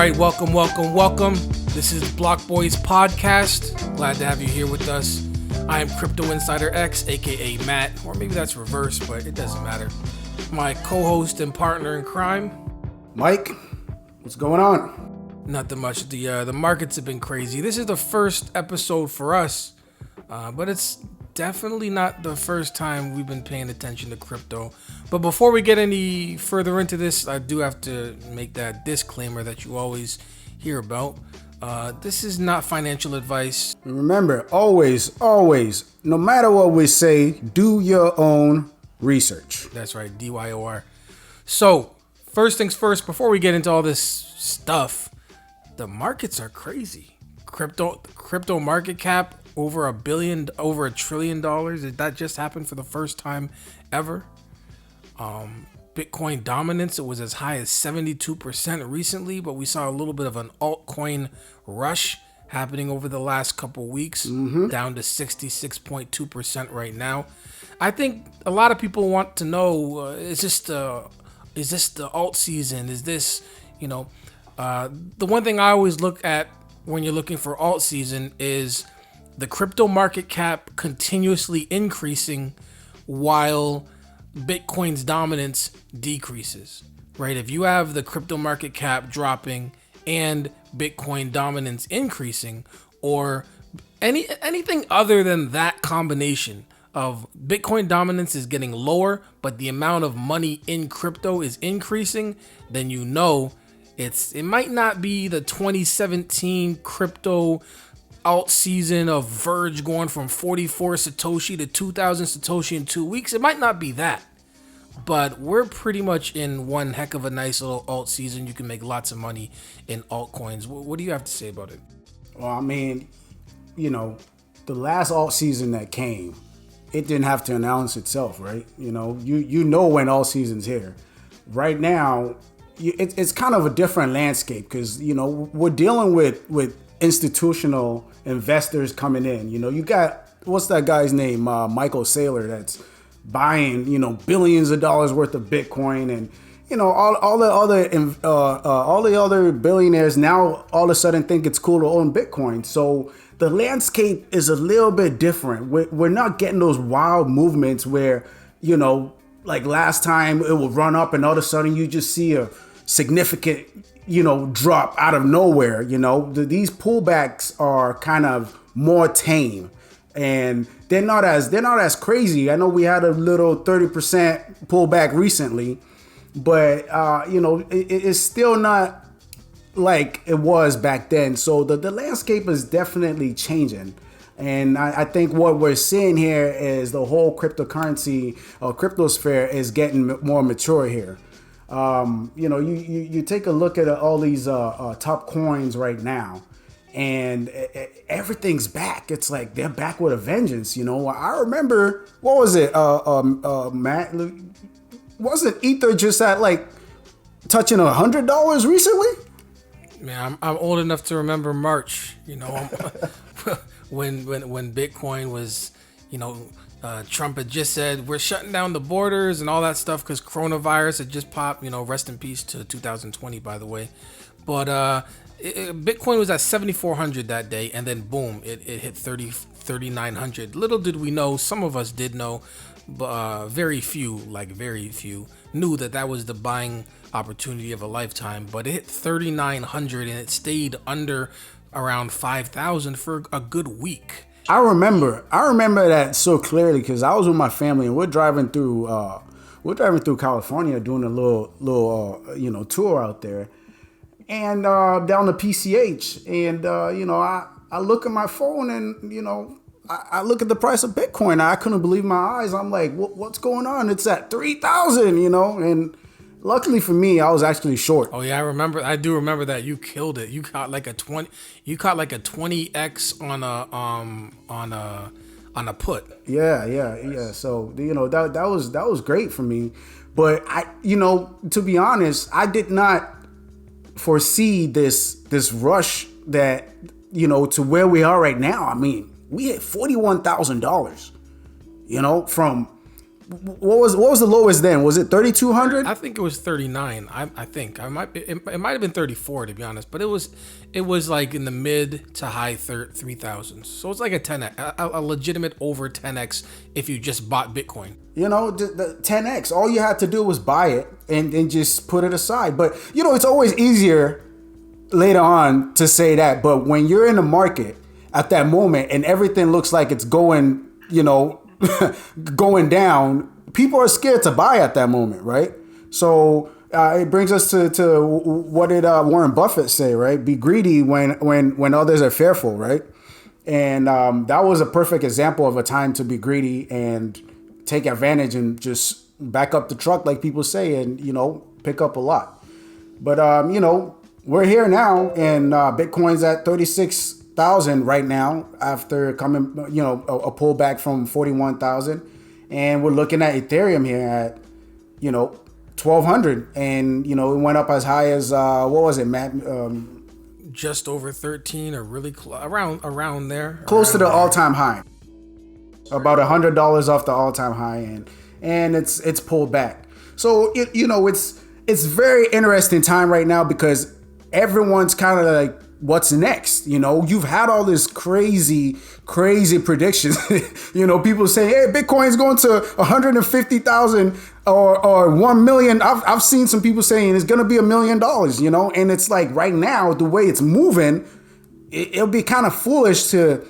right, welcome. This is BlockBoys podcast. Glad to have you here with us. I am Crypto Insider X, aka Matt, or maybe that's reverse, but it doesn't matter. My co-host and partner in crime, Mike. What's going on? Nothing much. The markets have been crazy. This is the first episode for us, but it's definitely not the first time we've been paying attention to crypto. But before we get any further into this, I do have to make that disclaimer that you always hear about. This is not financial advice. Remember, always, no matter what we say, do your own research. That's right, DYOR. So, first things first, before we get into all this stuff, the markets are crazy. Crypto market cap over $1 trillion. Did that just happen for the first time ever? Bitcoin dominance, it was as high as 72% recently, but we saw a little bit of an altcoin rush happening over the last couple weeks, down to 66.2% right now. I think a lot of people want to know, is this the alt season? Is this, the one thing I always look at when you're looking for alt season is the crypto market cap continuously increasing while Bitcoin's dominance decreases, right? If you have the crypto market cap dropping and Bitcoin dominance increasing, or anything other than that combination of Bitcoin dominance is getting lower, but the amount of money in crypto is increasing, then it might not be the 2017 crypto alt season of Verge going from 44 Satoshi to 2,000 Satoshi in 2 weeks. It might not be that, but we're pretty much in one heck of a nice little alt season. You can make lots of money in altcoins. What do you have to say about it? Well, I mean, the last alt season that came, it didn't have to announce itself, right? You know when alt season's here. Right now, it's kind of a different landscape because, we're dealing with institutional investors coming in. You got, what's that guy's name? Michael Saylor, that's buying, billions of dollars worth of Bitcoin, and all the other billionaires now all of a sudden think it's cool to own Bitcoin. So the landscape is a little bit different. We're not getting those wild movements where, like last time it will run up and all of a sudden you just see a significant drop out of nowhere. These pullbacks are kind of more tame and they're not as crazy. I know we had a little 30% pullback recently, but it's still not like it was back then. So the landscape is definitely changing. And I think what we're seeing here is the whole cryptocurrency or cryptosphere is getting more mature here. You take a look at all these top coins right now, and everything's back. It's like they're back with a vengeance. I remember, what was it, Matt? Wasn't Ether just at like touching $100 recently? Man, I'm old enough to remember March. when Bitcoin was, Trump had just said we're shutting down the borders and all that stuff because coronavirus had just popped. Rest in peace to 2020, by the way. But Bitcoin was at 7,400 that day, and then boom, it hit 3,900. Little did we know, some of us did know, but very few knew that was the buying opportunity of a lifetime. But it hit 3,900 and it stayed under around 5,000 for a good week. I remember that so clearly because I was with my family and we're driving through California doing a little tour out there, and down the PCH, and I look at my phone and I look at the price of Bitcoin. I couldn't believe my eyes. I'm like, what's going on? It's at 3,000, and luckily for me, I was actually short. Oh yeah, I do remember that. You killed it. You caught like a 20x on a put. Yeah. So that was great for me. But I to be honest, I did not foresee this rush that to where we are right now. I mean, we hit $41,000. From what was the lowest then? Was it 3,200? I think it was 39. I think it might have been 34 to be honest, but it was like in the mid to high 3,000. So it's like a 10x, a legitimate over 10x if you just bought Bitcoin. You know, the 10x. All you had to do was buy it and then just put it aside. But you know, it's always easier later on to say that. But when you're in the market at that moment and everything looks like it's going, you know, going down, people are scared to buy at that moment, right? So it brings us to what did Warren Buffett say, right? Be greedy when others are fearful, right? And that was a perfect example of a time to be greedy and take advantage and just back up the truck, like people say, and, you know, pick up a lot. But, you know, we're here now, and Bitcoin's at 36,000 right now after coming, you know, a pullback from 41,000. And we're looking at Ethereum here at, you know, 1,200. And, you know, it went up as high as, what was it, Matt? Just over 13 or really around there. Close to the all-time high. About $100 off the all-time high, and it's pulled back. So, you know, it's very interesting time right now because everyone's kind of like, what's next? You know, you've had all this crazy predictions. You know, people say, hey, Bitcoin's going to 150,000 or 1 million. I've seen some people saying it's going to be $1 million, you know, and it's like right now, the way it's moving, it'll be kind of foolish to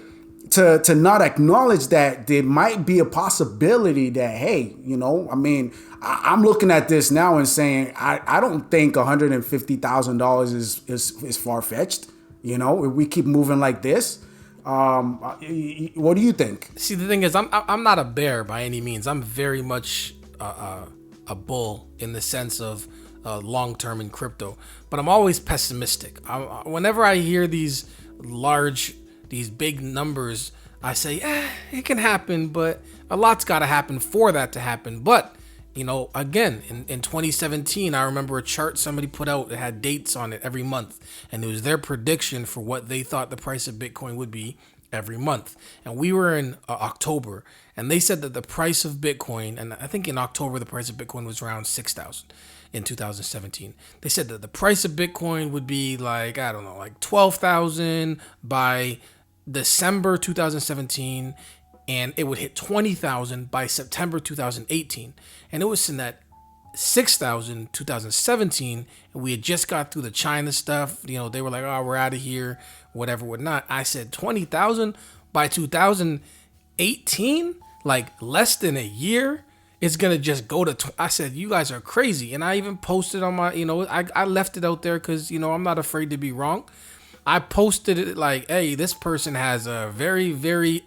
not acknowledge that there might be a possibility that, hey, you know, I mean, I'm looking at this now and saying, I don't think $150,000 is far-fetched. You know, if we keep moving like this, what do you think? See, the thing is, I'm not a bear by any means. I'm very much a bull in the sense of long-term in crypto, but I'm always pessimistic. Whenever I hear these big numbers, I say, it can happen, but a lot's got to happen for that to happen. But, you know, again, in 2017, I remember a chart somebody put out that had dates on it every month, and it was their prediction for what they thought the price of Bitcoin would be every month. And we were in October, and they said that the price of Bitcoin, and I think in October, the price of Bitcoin was around 6,000 in 2017. They said that the price of Bitcoin would be like, I don't know, like 12,000 by December 2017, and it would hit 20,000 by September 2018. And it was in that 6,000 2017, and we had just got through the China stuff. You know, they were like, oh, we're out of here, whatever, whatnot. I said 20,000 by 2018, like less than a year. It's going to just go to, I said, you guys are crazy. And I even posted on my, you know, I left it out there because, you know, I'm not afraid to be wrong. I posted it like, hey, this person has a very, very,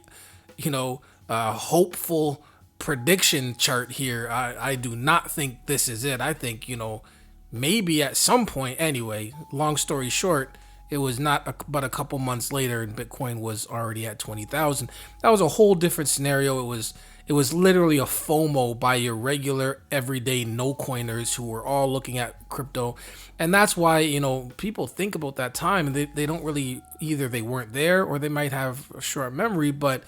you know, hopeful prediction chart here. I do not think this is it. I think, you know, maybe at some point anyway, long story short, it was not but a couple months later and Bitcoin was already at 20,000. That was a whole different scenario. It was literally a FOMO by your regular everyday no coiners who were all looking at crypto. And that's why, you know, people think about that time and they don't really, either they weren't there or they might have a short memory. But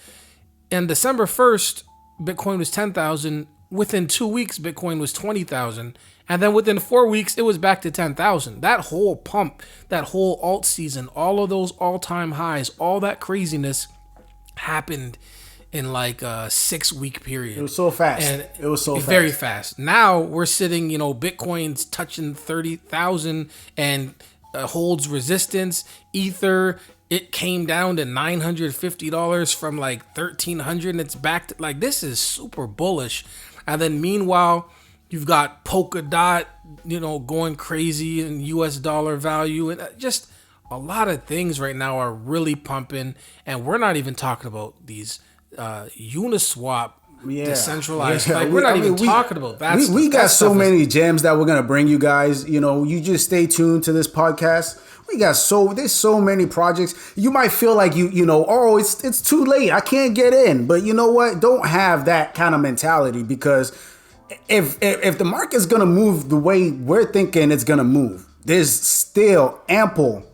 on December 1st, Bitcoin was 10,000. Within 2 weeks, Bitcoin was 20,000. And then within 4 weeks, it was back to 10,000. That whole pump, that whole alt season, all of those all-time highs, all that craziness happened in like a 6 week period. It was so fast. And it was so fast. Very fast. Now we're sitting, you know, Bitcoin's touching 30,000 and holds resistance. Ether, it came down to $950 from like $1,300 and it's back to like, this is super bullish. And then meanwhile, you've got Polkadot, you know, going crazy in US dollar value, and just a lot of things right now are really pumping. And we're not even talking about these Uniswap decentralized. Like we're not even talking about that. We got so many gems that we're gonna bring you guys. You know, you just stay tuned to this podcast. There's so many projects. You might feel like you know, oh, it's too late. I can't get in. But you know what? Don't have that kind of mentality, because if the market's gonna move the way we're thinking it's gonna move, there's still ample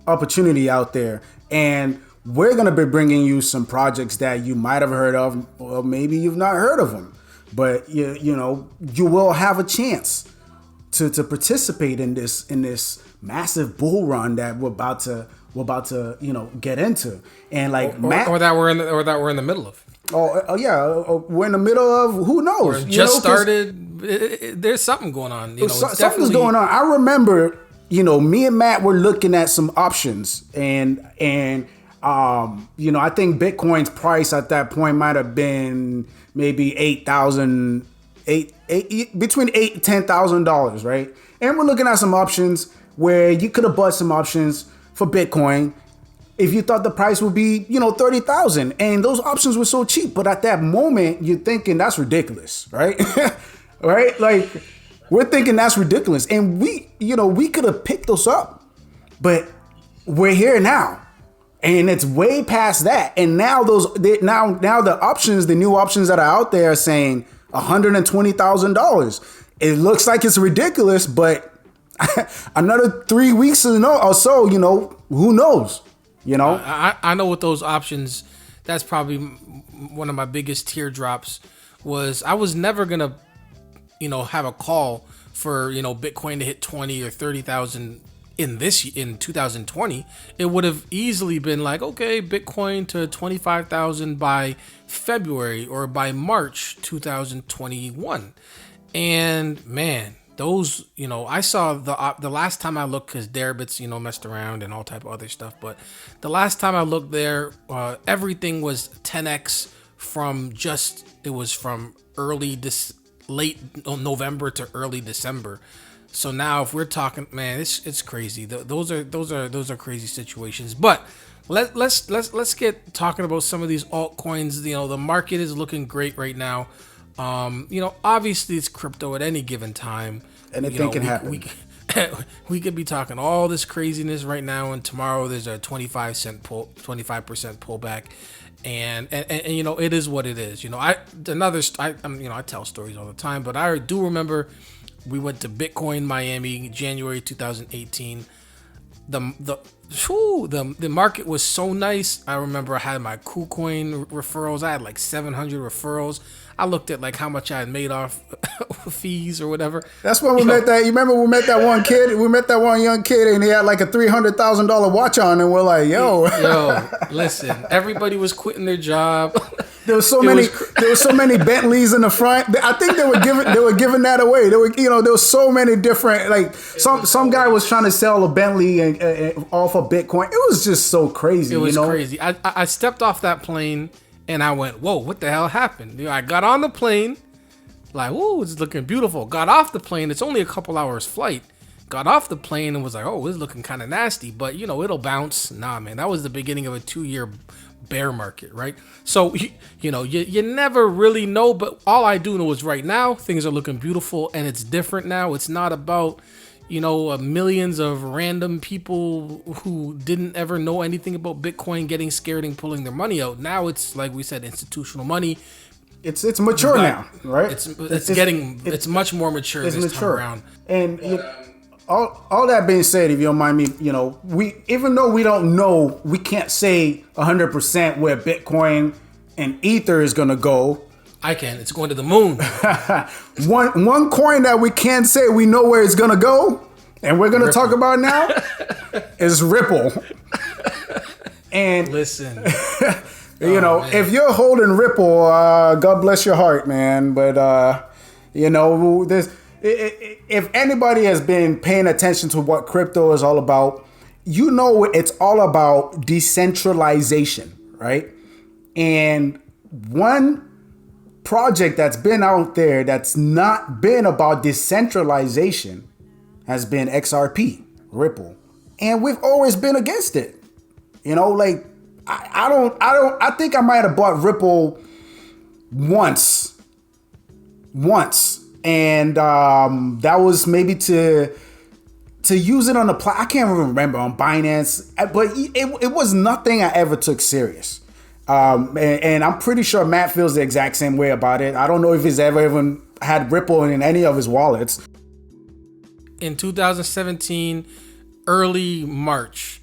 opportunity out there, and we're gonna be bringing you some projects that you might have heard of, or maybe you've not heard of them. but you know, you will have a chance to participate in this massive bull run that we're about to you know get into, and like or that we're in the middle of. We're in the middle of, who knows? Or just started. There's something going on. You know, something's going on. I remember, you know, me and Matt were looking at some options, and you know, I think Bitcoin's price at that point might have been maybe between $8,000 and $10,000, right? And we're looking at some options where you could have bought some options for Bitcoin if you thought the price would be, you know, 30,000, and those options were so cheap. But at that moment, you're thinking that's ridiculous, right? Right? Like, we're thinking that's ridiculous, and we could have picked those up, but we're here now, and it's way past that. And now now the options, the new options that are out there, are saying $120,000. It looks like it's ridiculous, but another 3 weeks or so, you know, who knows? You know, I know with those options, that's probably one of my biggest teardrops. Was I was never gonna, you know, have a call for, you know, Bitcoin to hit 20 or 30,000 in 2020. It would have easily been like, okay, Bitcoin to 25,000 by February or by March 2021, and man. Those, you know, I saw the last time I looked, because Deribits, you know, messed around and all type of other stuff. But the last time I looked there, everything was 10x from late November to early December. So now if we're talking, man, it's crazy. Those are crazy situations. But let's get talking about some of these altcoins. You know, the market is looking great right now. You know, obviously it's crypto at any given time. Anything can happen. We could be talking all this craziness right now, and tomorrow there's a 25% pullback, and you know, it is what it is. You know, I tell stories all the time, but I do remember we went to Bitcoin Miami January 2018. The market was so nice. I remember I had my KuCoin referrals. I had like 700 referrals. I looked at like how much I had made off fees or whatever. That's when we met that. You remember we met that one kid? We met that one young kid, and he had like a $300,000 watch on, and we're like, yo, listen. Everybody was quitting their job. There were so many Bentleys in the front. I think they were giving that away. There were so many different, like some guy was trying to sell a Bentley and off of Bitcoin. It was just so crazy. It was crazy. I stepped off that plane and I went, whoa, what the hell happened? You know, I got on the plane, like, whoa, it's looking beautiful. Got off the plane. It's only a couple hours flight. Got off the plane and was like, oh, it's looking kind of nasty, but you know, it'll bounce. Nah, man, that was the beginning of a 2-year bear market, right? So, you know, you never really know, but all I do know is right now things are looking beautiful, and it's different now. It's not about, you know, millions of random people who didn't ever know anything about Bitcoin getting scared and pulling their money out. Now it's, like we said, institutional money. It's mature now, right? It's much more mature this time around. And all that being said, if you don't mind me, you know, even though we don't know, we can't say 100% where Bitcoin and Ether is going to go. I can. It's going to the moon. One coin that we can say we know where it's going to go, and we're going to talk about now, is Ripple. And listen, you know, man, if you're holding Ripple, God bless your heart, man. But you know, if anybody has been paying attention to what crypto is all about, you know it's all about decentralization, right? And one project that's been out there that's not been about decentralization has been XRP, Ripple. And we've always been against it. You know, like I think I might have bought Ripple once. And that was maybe to use it on the I can't remember, on Binance, but it was nothing I ever took serious. And I'm pretty sure Matt feels the exact same way about it. I don't know if he's ever even had Ripple in any of his wallets. In 2017, early March,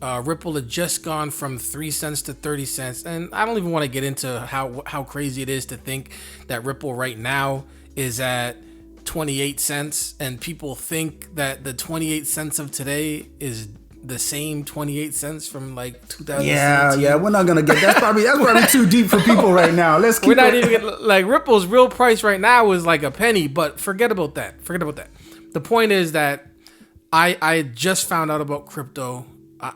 Ripple had just gone from 3 cents to 30 cents. And I don't even want to get into how crazy it is to think that Ripple right now is at 28 cents. And people think that the 28 cents of today is the same 28 cents from like 2017. Yeah, we're not gonna get that's probably too deep for people right now. Let's keep we're not even like Ripple's real price right now is like a penny, but forget about that. The point is that I just found out about crypto,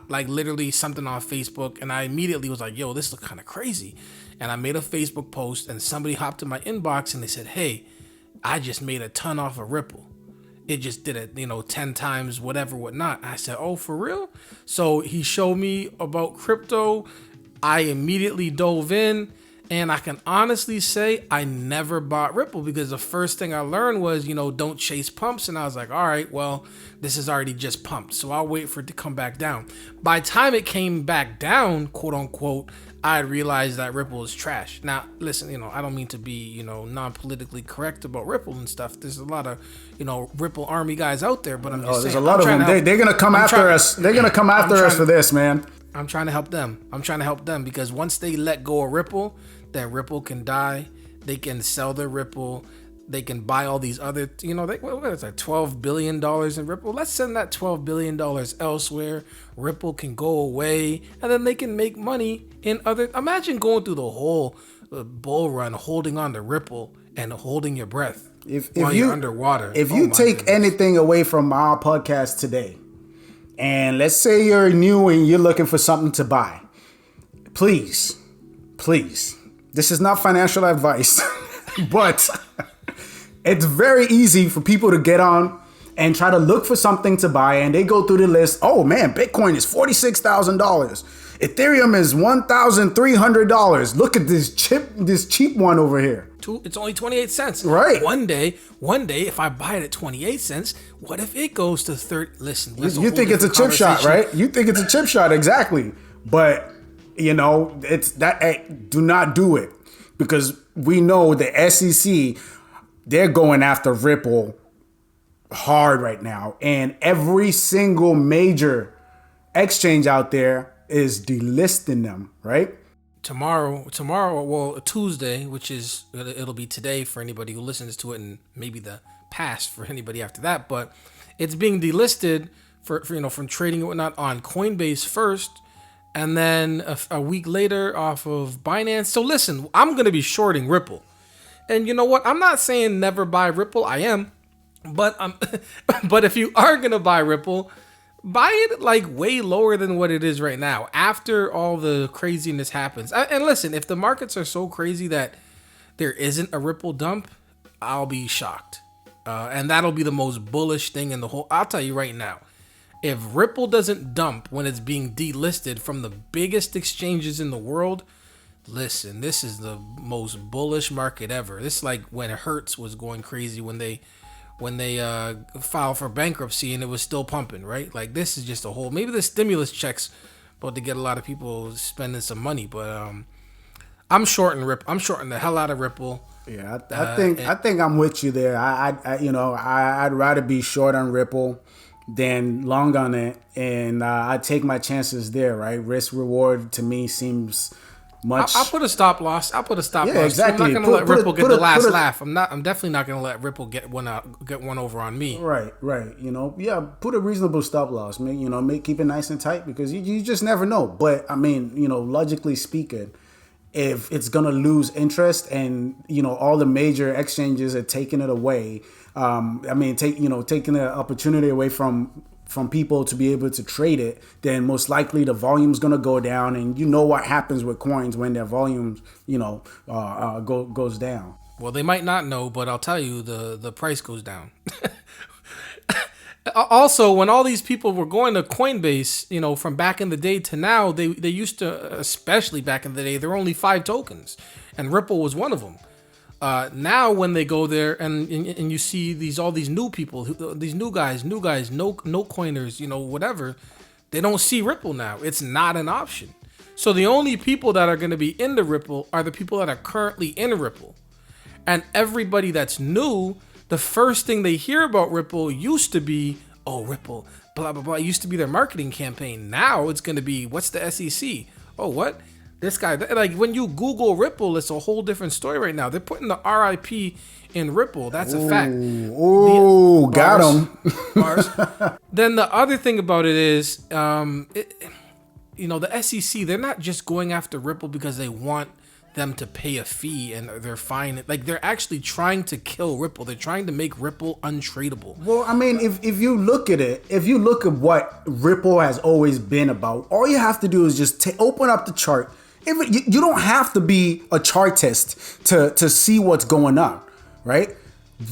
like literally something on Facebook, and I immediately was like, yo, this looks kind of crazy. And I made a Facebook post, and somebody hopped in my inbox and they said, hey, I just made a ton off of Ripple. It just did it, 10 times, whatnot. I said, oh, for real? So he showed me about crypto. I immediately dove in, and I can honestly say I never bought Ripple because the first thing I learned was, don't chase pumps. And I was like, all right, well, this is already just pumped, so I'll wait for it to come back down. By the time it came back down, quote unquote, I realized that Ripple is trash. Now, listen, I don't mean to be, non-politically correct about Ripple and stuff. There's a lot of, Ripple army guys out there, but I'm just saying. There's a lot of them. They're going to come after us. They're going to come after us for this, man. I'm trying to help them. Because once they let go of Ripple, then Ripple can die. They can sell their Ripple. They can buy all these other, what is that, $12 billion in Ripple? Let's send that $12 billion elsewhere. Ripple can go away, and then they can make money in other. Imagine going through the whole bull run, holding on to Ripple and holding your breath while you're underwater. If you take anything away from our podcast today, and let's say you're new and you're looking for something to buy, please, this is not financial advice, but it's very easy for people to get on and try to look for something to buy, and they go through the list. Oh man, Bitcoin is $46,000. Ethereum is $1,300. Look at this cheap one over here. It's only 28 cents. Right. One day, if I buy it at 28 cents, what if it goes to 30? Listen, you think it's a chip shot, right? You think it's a chip shot, exactly. But it's that. Hey, do not do it, because we know the SEC. They're going after Ripple hard right now. And every single major exchange out there is delisting them, right? Tomorrow, well, Tuesday, which is, it'll be today for anybody who listens to it, and maybe the past for anybody after that. But it's being delisted for from trading and whatnot on Coinbase first, and then a week later off of Binance. So listen, I'm going to be shorting Ripple. And you know what? I'm not saying never buy Ripple. I am. But but if you are going to buy Ripple, buy it like way lower than what it is right now after all the craziness happens. And listen, if the markets are so crazy that there isn't a Ripple dump, I'll be shocked. And that'll be the most bullish thing in the whole. I'll tell you right now, if Ripple doesn't dump when it's being delisted from the biggest exchanges in the world, listen, this is the most bullish market ever. This is like when Hertz was going crazy when they filed for bankruptcy and it was still pumping, right? Like this is just a whole. Maybe the stimulus checks about to get a lot of people spending some money, but I'm shorting Ripple. I'm shorting the hell out of Ripple. Yeah, I think I'm with you there. I'd rather be short on Ripple than long on it, and I take my chances there, right? Risk reward to me seems much. I'll put a stop loss. Yeah, loss. exactly. I'm not gonna let Ripple get the last laugh. I'm definitely not gonna let Ripple get one over on me. Right. Put a reasonable stop loss. Keep it nice and tight, because you just never know. But I mean, logically speaking, if it's gonna lose interest and all the major exchanges are taking it away, taking the opportunity away from people to be able to trade it, then most likely the volume's gonna go down, and what happens with coins when their volumes goes down. Well, they might not know, but I'll tell you, the price goes down. Also, when all these people were going to Coinbase, from back in the day to now, they used to, especially back in the day, there were only 5 tokens, and Ripple was one of them. Now when they go there and you see all these new people, these new guys, no coiners, whatever, they don't see Ripple now. It's not an option. So the only people that are going to be into Ripple are the people that are currently in Ripple. And everybody that's new, the first thing they hear about Ripple used to be, oh, Ripple, blah, blah, blah. It used to be their marketing campaign. Now it's going to be, what's the SEC? Oh, what? This guy, like when you Google Ripple, it's a whole different story right now. They're putting the RIP in Ripple. That's a fact. Oh, got him. Then the other thing about it is, the SEC, they're not just going after Ripple because they want them to pay a fee and they're fine. Like they're actually trying to kill Ripple. They're trying to make Ripple untradeable. Well, I mean, if you look at it, if you look at what Ripple has always been about, all you have to do is just open up the chart. You don't have to be a chartist to see what's going on, right?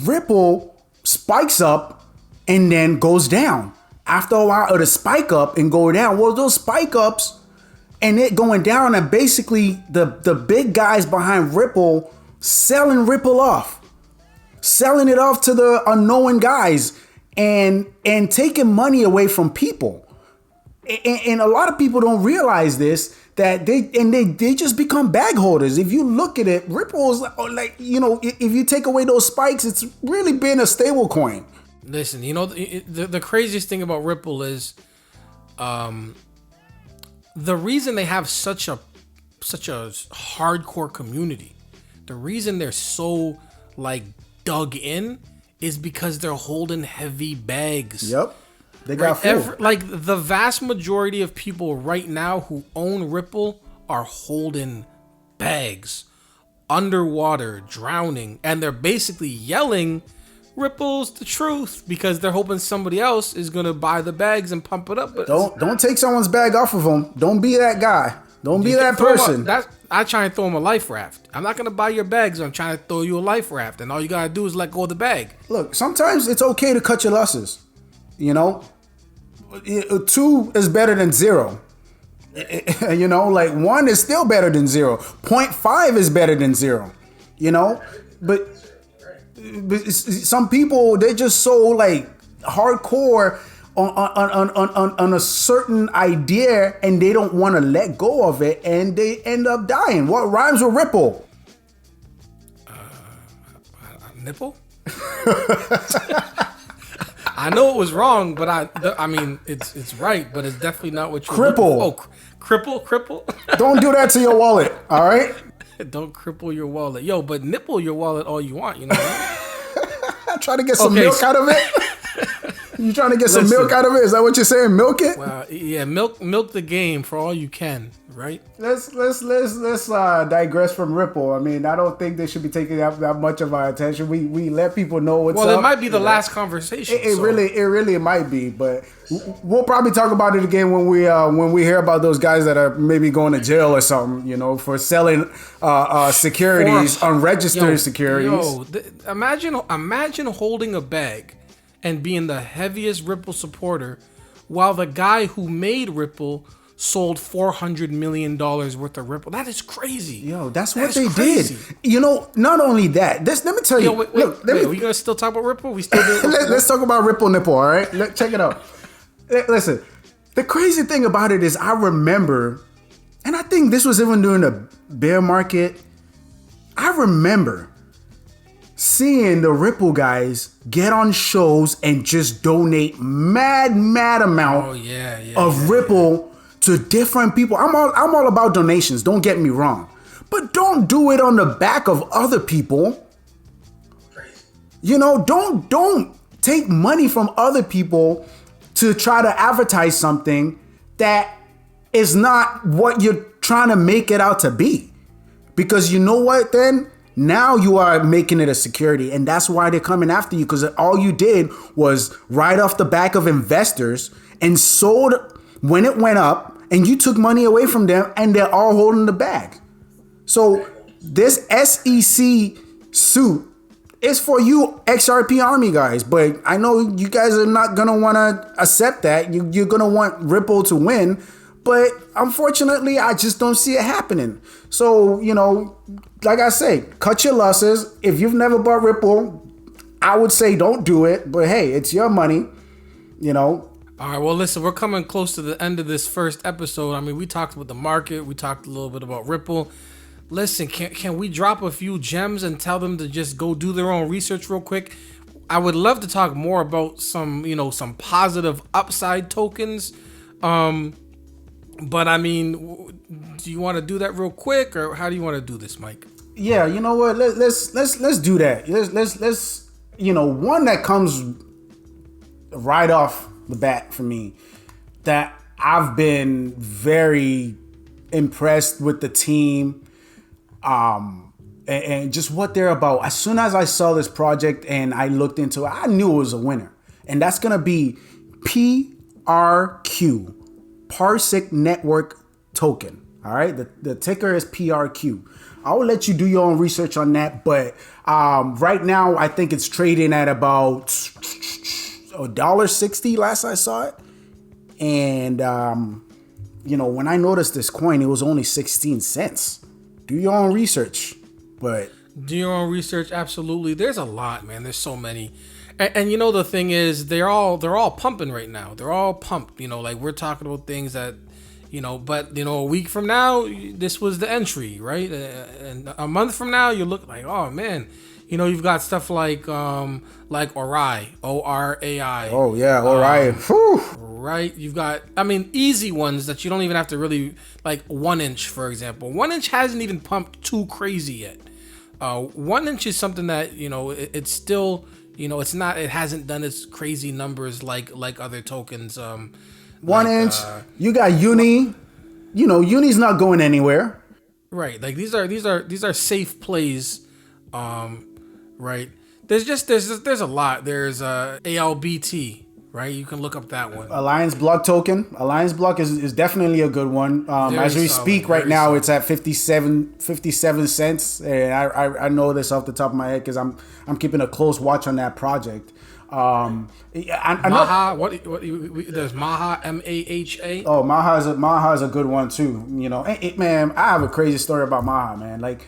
Ripple spikes up and then goes down. After a while, it'll spike up and go down. Well, those spike ups and it going down, and basically the big guys behind Ripple selling Ripple off, selling it off to the unknown guys, and taking money away from people. And a lot of people don't realize this, that they just become bag holders. If you look at it, Ripple is like, if you take away those spikes, it's really been a stable coin. Listen, the craziest thing about Ripple is, the reason they have such a hardcore community, the reason they're so like dug in, is because they're holding heavy bags. Yep, they got full. Like the vast majority of people right now who own Ripple are holding bags underwater, drowning, and they're basically yelling, Ripple's the truth, because they're hoping somebody else is gonna buy the bags and pump it up. But don't take someone's bag off of them. Don't be that guy. Don't be that person. I try and throw them a life raft. I'm not gonna buy your bags. I'm trying to throw you a life raft, and all you gotta do is let go of the bag. Look, sometimes it's okay to cut your losses. 2 is better than 0. Like 1 is still better than 0. 0.5 is better than 0. But some people, they're just so like hardcore on a certain idea, and they don't want to let go of it, and they end up dying. What rhymes with Ripple? Nipple? I know it was wrong, but I mean it's right, but it's definitely not what you cripple. Oh, cripple. Don't do that to your wallet, all right? Don't cripple your wallet. Yo, but nipple your wallet all you want, Try to get some milk out of it. You trying to get some milk out of it? Is that what you're saying? Milk it? Well, yeah, milk the game for all you can, right? Let's digress from Ripple. I mean, I don't think they should be taking that much of our attention. We let people know what's up. Well, it might be the last conversation. It really might be, but we'll probably talk about it again when we hear about those guys that are maybe going to jail or something, for selling securities, unregistered securities. Imagine holding a bag and being the heaviest Ripple supporter, while the guy who made Ripple sold $400 million worth of Ripple. That is crazy. Yo, that's what they did. Not only that. Let me tell you. Wait, are we gonna still talk about Ripple? We still do. Let's talk about Ripple nipple. All right, check it out. Listen, the crazy thing about it is, I remember, and I think this was even during the bear market. I remember seeing the Ripple guys get on shows and just donate mad amount of Ripple to different people. I'm all about donations, don't get me wrong. But don't do it on the back of other people. Don't take money from other people to try to advertise something that is not what you're trying to make it out to be. Because you know what then? Now you are making it a security, and that's why they're coming after you, because all you did was ride off the back of investors and sold when it went up, and you took money away from them, and they're all holding the bag. So this SEC suit is for you XRP Army guys, but I know you guys are not going to want to accept that. You're going to want Ripple to win, but unfortunately, I just don't see it happening. So, like I say, cut your losses. If you've never bought Ripple, I would say don't do it. But hey, it's your money, All right, well, listen, we're coming close to the end of this first episode. I mean, we talked about the market. We talked a little bit about Ripple. Listen, can we drop a few gems and tell them to just go do their own research real quick? I would love to talk more about some positive upside tokens. But I mean, do you want to do that real quick, or how do you want to do this, Mike? Yeah, you know what? Let's do that. Let's one that comes right off the bat for me that I've been very impressed with the team, and just what they're about. As soon as I saw this project and I looked into it, I knew it was a winner, and that's gonna be PRQ, Parsec Network Token. All right, the ticker is PRQ. I will let you do your own research on that, but right now I think it's trading at about $1.60 last I saw it. And when I noticed this coin, it was only 16 cents. Do your own research, but do your own research. Absolutely, there's a lot, man. There's so many, and the thing is, they're all pumping right now. They're all pumped. Like we're talking about things that. But a week from now, this was the entry, right? And a month from now, you look like, oh man, you've got stuff like Orai, ORAI. Oh yeah, Orai. Right? You've got, easy ones that you don't even have to really, like 1 inch, for example. 1 inch hasn't even pumped too crazy yet. 1 inch is something that it's still, it hasn't done its crazy numbers like other tokens. 1 inch. You got Uni. Uni's not going anywhere. Right. Like these are safe plays. Right. There's a lot. There's ALBT. Right. You can look up that one. Alliance Block token. Alliance Block is definitely a good one. As we speak right now, solid. It's at 57 cents. And I know this off the top of my head because I'm keeping a close watch on that project. Maha, there's Maha, MAHA. Oh, Maha is a good one too. Man, I have a crazy story about Maha, man. Like,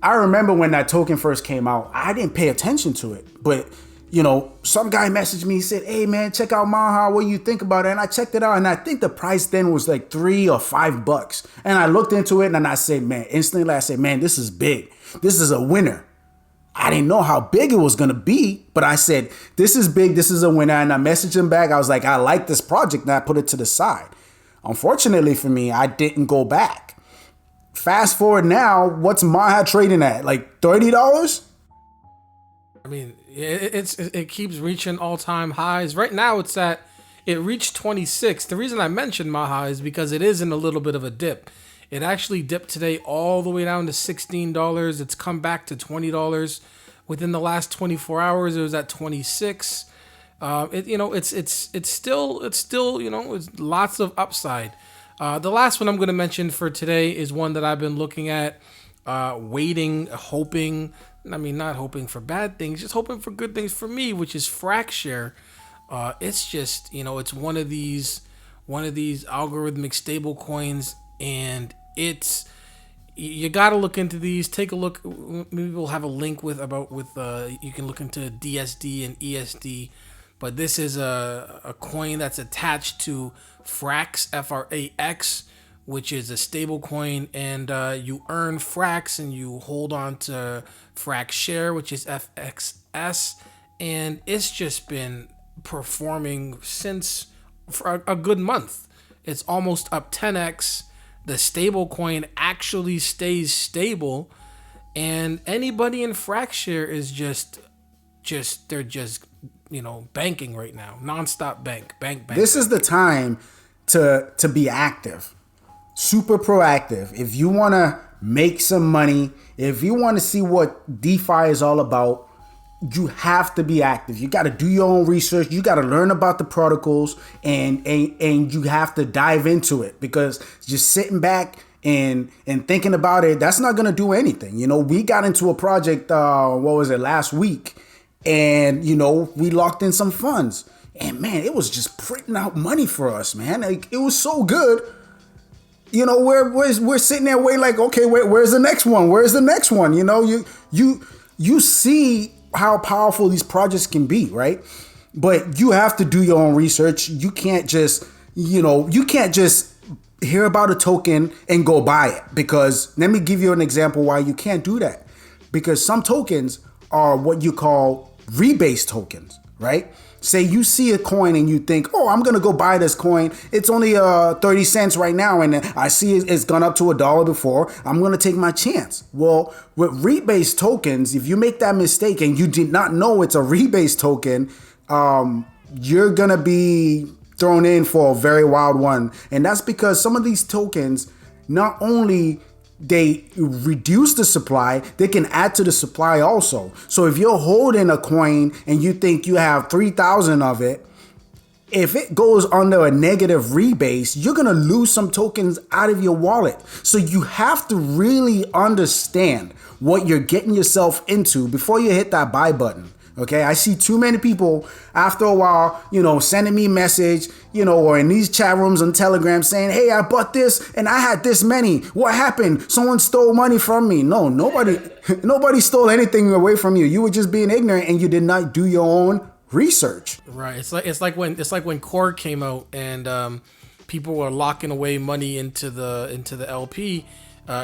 I remember when that token first came out, I didn't pay attention to it, but some guy messaged me, he said, "Hey man, check out Maha. What do you think about it?" And I checked it out, and I think the price then was like $3 or $5. And I looked into it, and I said, instantly, man, this is big. This is a winner. I didn't know how big it was going to be, but I said, this is big, this is a winner. And I messaged him back. I was like, I like this project, and I put it to the side. Unfortunately for me, I didn't go back. Fast forward now, what's Maha trading at? Like $30? It keeps reaching all-time highs. Right now, it reached 26. The reason I mentioned Maha is because it is in a little bit of a dip. It actually dipped today all the way down to $16. It's come back to $20 within the last 24 hours. It was at 26. It's still it's lots of upside. The last one I'm going to mention for today is one that I've been looking at, waiting, hoping. Not hoping for bad things, just hoping for good things for me, which is Fracshare. It's just it's one of these algorithmic stable coins. And you got to look into these. Take a look. Maybe we'll have a link with you can look into DSD and ESD. But this is a coin that's attached to Frax, FRAX, which is a stable coin, and you earn Frax and you hold on to Fracshare, which is FXS, and it's just been performing for a good month. It's almost up 10x. The stable coin actually stays stable, and anybody in Fracshare is just banking right now, nonstop bank. This is the time to be active, super proactive. If you want to make some money, if you want to see what DeFi is all about, you have to be active. You got to do your own research. You got to learn about the protocols, and you have to dive into it, because just sitting back and thinking about it, that's not going to do anything. We got into a project, last week, and we locked in some funds, and man, it was just printing out money for us, man. Like, it was so good. We're sitting there waiting, like, okay, where's the next one? Where's the next one? You see how powerful these projects can be, right? But you have to do your own research. You can't just hear about a token and go buy it, because let me give you an example why you can't do that. Because some tokens are what you call rebase tokens, right? Say you see a coin and you think, oh, I'm going to go buy this coin. It's only 30 cents right now. And I see it's gone up to $1 before. I'm going to take my chance. Well, with rebase tokens, if you make that mistake and you did not know it's a rebase token, you're going to be thrown in for a very wild one. And that's because some of these tokens, not only they reduce the supply, they can add to the supply also. So if you're holding a coin and you think you have 3,000 of it, if it goes under a negative rebase, you're going to lose some tokens out of your wallet. So you have to really understand what you're getting yourself into before you hit that buy button. Okay, I see too many people after a while, sending me message, or in these chat rooms on Telegram saying, hey, I bought this and I had this many. What happened? Someone stole money from me. No, nobody stole anything away from you. You were just being ignorant and you did not do your own research. Right. It's like when Core came out and people were locking away money into the LP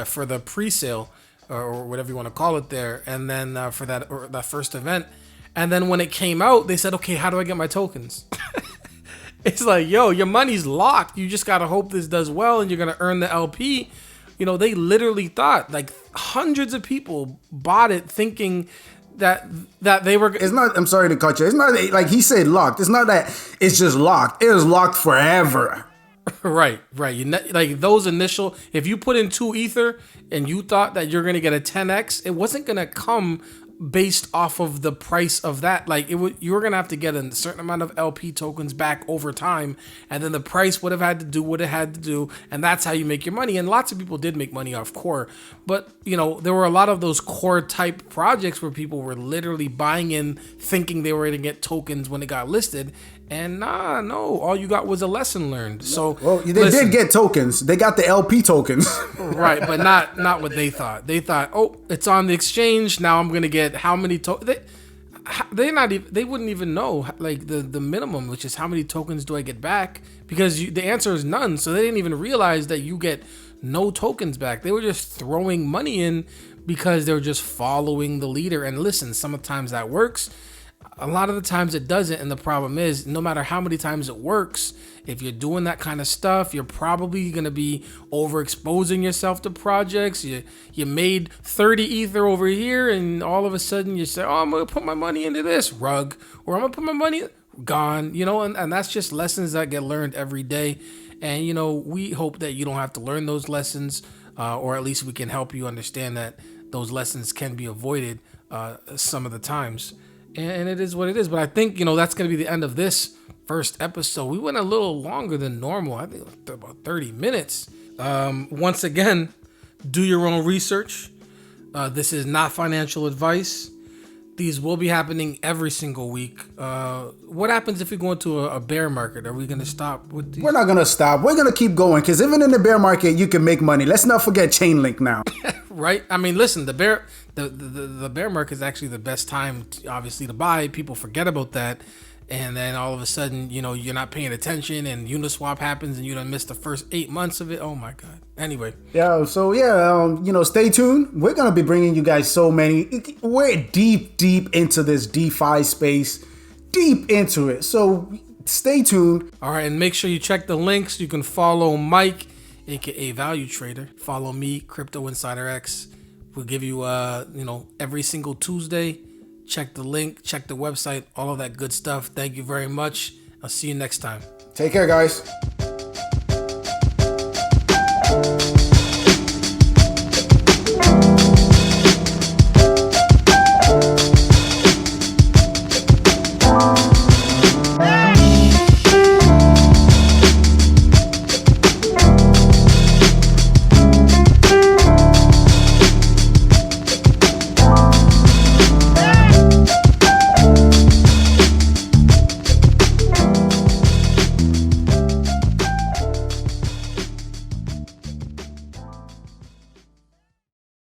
for the pre-sale or whatever you want to call it there, and then for that first event. And then when it came out, they said, okay, how do I get my tokens? It's like, yo, your money's locked. You just got to hope this does well and you're going to earn the LP. They literally thought, like, hundreds of people bought it thinking that they were... It's not, I'm sorry to cut you. It's not like he said locked. It's not that it's just locked. It is locked forever. Right. Like those initial, if you put in 2 Ether and you thought that you're going to get a 10x, it wasn't going to come based off of the price of that. Like you were gonna have to get a certain amount of LP tokens back over time, and then the price would have had to do what it had to do, and that's how you make your money. And lots of people did make money off Core, but there were a lot of those Core type projects where people were literally buying in thinking they were gonna get tokens when it got listed, and no, all you got was a lesson learned. So they did get tokens. They got the LP tokens. Right, but not what they thought. They thought, oh, it's on the exchange, now I'm gonna get how many tokens. They wouldn't even know like the minimum, which is how many tokens do I get back, because the answer is none. So they didn't even realize that you get no tokens back. They were just throwing money in because they were just following the leader. And listen, sometimes that works, a lot of the times it doesn't. And the problem is, no matter how many times it works, if you're doing that kind of stuff, you're probably going to be overexposing yourself to projects. You made 30 Ether over here, and all of a sudden you say, oh, I'm going to put my money into this rug, or I'm going to put my money gone, and that's just lessons that get learned every day. And, we hope that you don't have to learn those lessons, or at least we can help you understand that those lessons can be avoided some of the times. And it is what it is. But I think, that's going to be the end of this first episode. We went a little longer than normal. I think about 30 minutes. Once again, do your own research. This is not financial advice. These will be happening every single week. What happens if we go into a bear market? Are we going to stop with these? We're not going to stop. We're going to keep going, because even in the bear market, you can make money. Let's not forget Chainlink now. Right? I mean, listen, the bear market is actually the best time, obviously, to buy. People forget about that. And then all of a sudden, you're not paying attention, and Uniswap happens, and you done missed the first 8 months of it. Oh my God. Anyway. Yeah. So stay tuned. We're going to be bringing you guys we're deep into this DeFi space, deep into it. So stay tuned. All right. And make sure you check the links. You can follow Mike, aka Value Trader. Follow me, Crypto Insider X. We'll give you, every single Tuesday. Check the link, check the website, all of that good stuff. Thank you very much. I'll see you next time. Take care, guys.